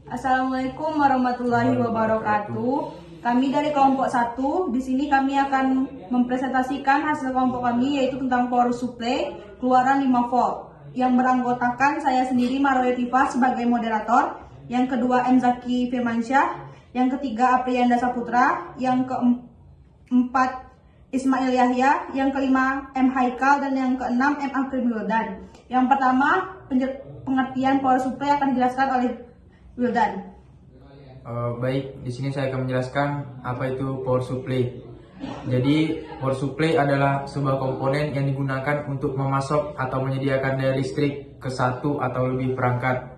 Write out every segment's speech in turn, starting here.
Assalamualaikum warahmatullahi wabarakatuh. Kami dari kelompok 1, di sini kami akan mempresentasikan hasil kelompok kami, yaitu tentang power supply keluaran 5 volt. Yang beranggotakan saya sendiri, Marwe Tifa, sebagai moderator. Yang kedua, M. Zaki Firmansyah. Yang ketiga, Aprianda Saputra. Yang keempat, Ismail Yahya. Yang kelima, M. Haikal. Dan yang keenam, M. Akrim Wildan. Yang pertama, pengertian power supply akan dijelaskan oleh Wildan. Baik, di sini saya akan menjelaskan apa itu power supply. Jadi, power supply adalah sebuah komponen yang digunakan untuk memasok atau menyediakan daya listrik ke satu atau lebih perangkat.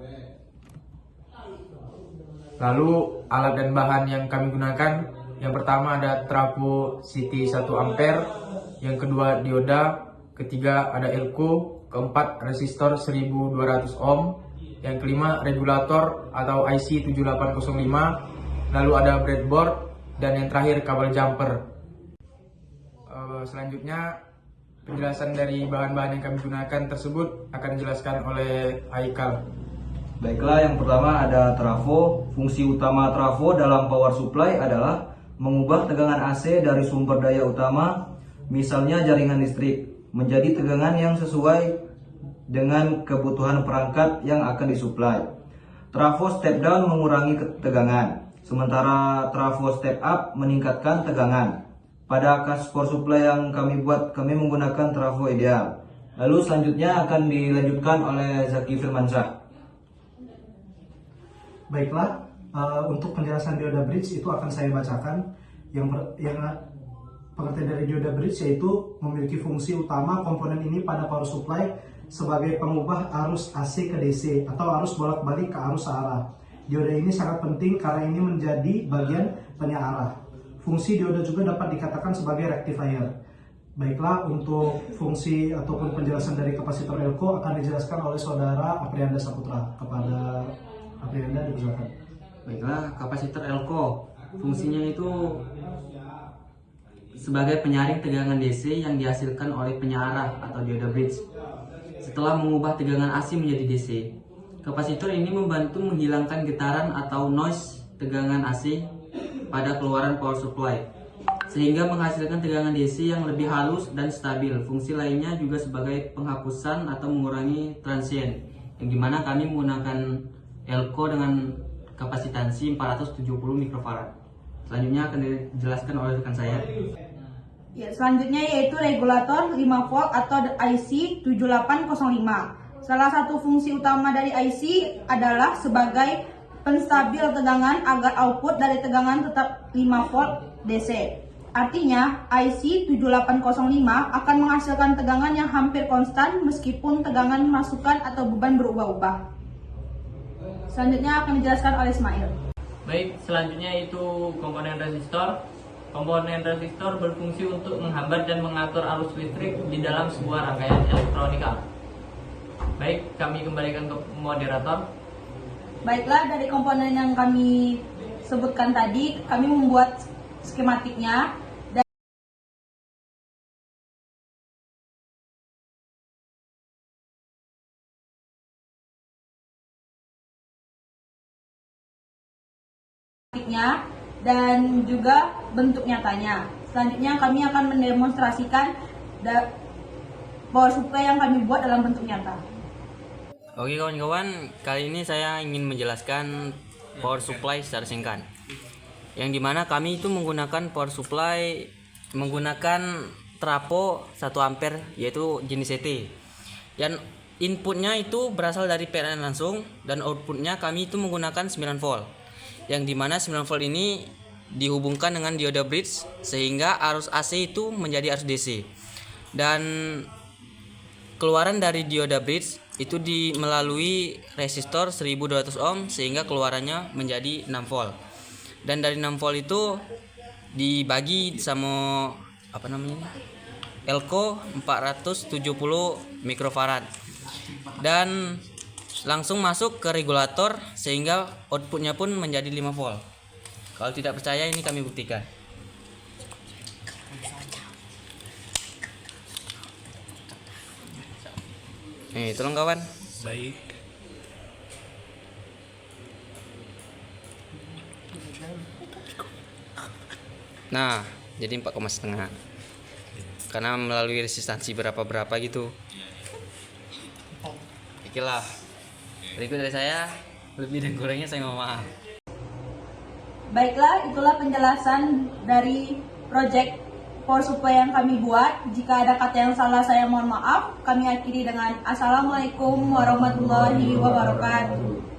Lalu, alat dan bahan yang kami gunakan, yang pertama ada trafo CT 1 ampere, yang kedua dioda, ketiga ada elko, keempat resistor 1200 ohm, yang kelima regulator atau IC 7805, lalu ada breadboard, dan yang terakhir kabel jumper. Selanjutnya penjelasan dari bahan-bahan yang kami gunakan tersebut akan dijelaskan oleh Haikal. Baiklah, yang pertama ada trafo. Fungsi utama trafo dalam power supply adalah mengubah tegangan AC dari sumber daya utama, misalnya jaringan listrik, menjadi tegangan yang sesuai dengan kebutuhan perangkat yang akan disuplai. Trafo step down mengurangi tegangan, sementara trafo step up meningkatkan tegangan. Pada kasus power supply yang kami buat, kami menggunakan trafo ideal. Lalu selanjutnya akan dilanjutkan oleh Zaki Firmansyah. Baiklah, untuk penjelasan dioda bridge itu akan saya bacakan. Yang pengertian dari dioda bridge yaitu memiliki fungsi utama komponen ini pada power supply sebagai pengubah arus AC ke DC atau arus bolak-balik ke arus searah. Dioda ini sangat penting karena ini menjadi bagian penyearah. Fungsi dioda juga dapat dikatakan sebagai rectifier. Baiklah, untuk fungsi ataupun penjelasan dari kapasitor elko akan dijelaskan oleh saudara Aprianda Saputra. Kepada Aprianda dipersilakan. Baiklah, kapasitor elko fungsinya itu sebagai penyaring tegangan DC yang dihasilkan oleh penyearah atau dioda bridge setelah mengubah tegangan AC menjadi DC. Kapasitor ini membantu menghilangkan getaran atau noise tegangan AC pada keluaran power supply, sehingga menghasilkan tegangan DC yang lebih halus dan stabil. Fungsi lainnya juga sebagai penghapusan atau mengurangi transient, yang dimana kami menggunakan elko dengan kapasitansi 470 mikrofarad. Selanjutnya akan dijelaskan oleh rekan saya. Ya, selanjutnya yaitu regulator 5 volt atau IC 7805. Salah satu fungsi utama dari IC adalah sebagai penstabil tegangan agar output dari tegangan tetap 5 volt DC. Artinya, IC 7805 akan menghasilkan tegangan yang hampir konstan meskipun tegangan masukan atau beban berubah-ubah. Selanjutnya akan dijelaskan oleh Ismail. Baik, selanjutnya itu komponen resistor. Komponen resistor berfungsi untuk menghambat dan mengatur arus listrik di dalam sebuah rangkaian elektronika. Baik, kami kembalikan ke moderator. Baiklah, dari komponen yang kami sebutkan tadi, kami membuat skematiknya. Dan juga bentuk nyatanya. Selanjutnya kami akan mendemonstrasikan power supply yang kami buat dalam bentuk nyata. Oke kawan-kawan, kali ini saya ingin menjelaskan power supply secara singkat. Yang dimana kami itu menggunakan power supply menggunakan trafo 1 ampere yaitu jenis CT. Dan inputnya itu berasal dari PLN langsung dan outputnya kami itu menggunakan 9 volt. Yang dimana 9 volt ini dihubungkan dengan dioda bridge sehingga arus AC itu menjadi arus DC. Dan keluaran dari dioda bridge itu melalui resistor 1200 ohm sehingga keluarannya menjadi 6 volt. Dan dari 6 volt itu dibagi sama elko 470 mikrofarad. Dan langsung masuk ke regulator sehingga outputnya pun menjadi 5 volt. Kalau tidak percaya ini kami buktikan. Nih, tolong kawan. Baik. Nah, jadi 4,5 karena melalui resistansi berapa gitu. Itulah berikut dari saya, lebih dan kurangnya saya mohon maaf. Baiklah, itulah penjelasan dari project power supply yang kami buat. Jika ada kata yang salah saya mohon maaf. Kami akhiri dengan Assalamualaikum warahmatullahi wabarakatuh.